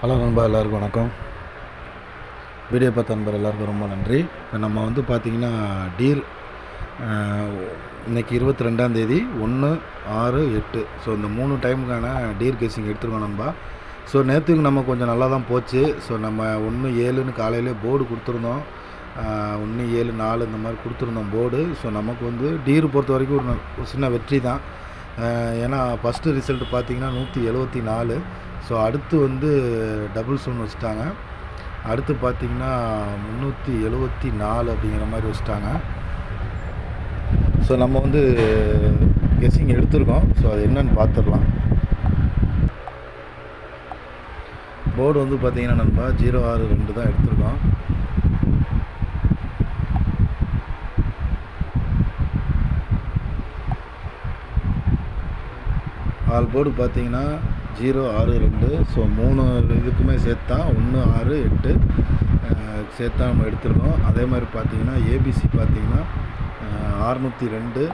Hello நண்பா, எல்லாருக்கும் வணக்கம். வீடியோ பார்த்த நண்பர் எல்லாருக்கும் ரொம்ப நன்றி. இப்போ நம்ம வந்து பார்த்திங்கன்னா டீல் இன்றைக்கி 22ஆந்தேதி 1/6/8 ஸோ இந்த 3 டைமுக்கான டீர் கேசிங் எடுத்துருக்கோம் நண்பா. ஸோ நேற்றுக்கு நம்ம கொஞ்சம் நல்லா தான் போச்சு. ஸோ நம்ம 1/7ன்னு காலையிலே போர்டு கொடுத்துருந்தோம். 1/7/4 இந்த மாதிரி கொடுத்துருந்தோம் போர்டு. ஸோ நமக்கு வந்து டீர் பொறுத்த வரைக்கும் ஒரு சின்ன வெற்றி தான். ஏன்னா ஃபஸ்ட்டு ரிசல்ட் பார்த்திங்கன்னா 174. ஸோ அடுத்து வந்து டபுள்ஸ் ஒன்று வச்சுட்டாங்க. அடுத்து பார்த்திங்கன்னா 374 அப்படிங்கிற மாதிரி வச்சுட்டாங்க. ஸோ நம்ம வந்து கெஸ்ஸிங் எடுத்திருக்கோம். ஸோ அது என்னன்னு பார்த்துடலாம். போர்டு வந்து பார்த்திங்கன்னா நண்பா 062 தான் எடுத்திருக்கோம். ஆல் போர்டு பார்த்திங்கன்னா 062. ஸோ 3 இதுக்குமே சேர்த்தா 1/6/8 சேர்த்தா நம்ம எடுத்துருக்கோம். அதே மாதிரி பார்த்திங்கன்னா ஏபிசி பார்த்திங்கன்னா 602,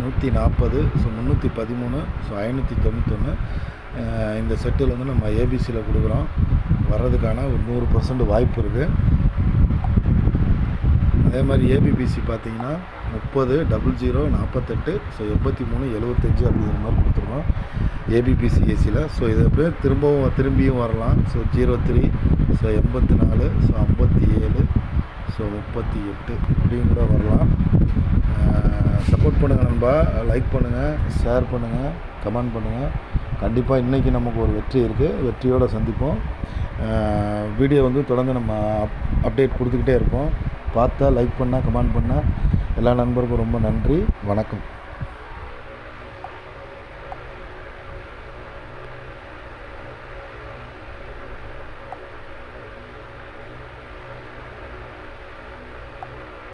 140, ஸோ 313, ஸோ 591 இந்த செட்டில் வந்து நம்ம ஏபிசியில் கொடுக்குறோம். வர்றதுக்கான ஒரு 100% வாய்ப்பு இருக்குது. அதே மாதிரி ஏபிபிசி பார்த்திங்கன்னா 30, 00, 48, ஸோ 83, 75 அப்படிங்கிற மாதிரி கொடுத்துருக்கோம் ஏபிபிசி ஏசியில். ஸோ இது அப்படியே திரும்பியும் வரலாம். ஸோ 03, ஸோ 84, ஸோ 57, ஸோ 38 இப்படியும் கூட வரலாம். சப்போர்ட் பண்ணுங்கள் நண்பா. லைக் பண்ணுங்கள், ஷேர் பண்ணுங்கள், கமெண்ட் பண்ணுங்கள். கண்டிப்பாக இன்றைக்கி நமக்கு ஒரு வெற்றி இருக்குது. வெற்றியோடு சந்திப்போம். வீடியோ வந்து தொடர்ந்து நம்ம அப்டேட் கொடுத்துக்கிட்டே இருப்போம். பார்த்தா லைக் பண்ணால், கமெண்ட் பண்ணால் எல்லா நண்பருக்கும் ரொம்ப நன்றி. வணக்கம்.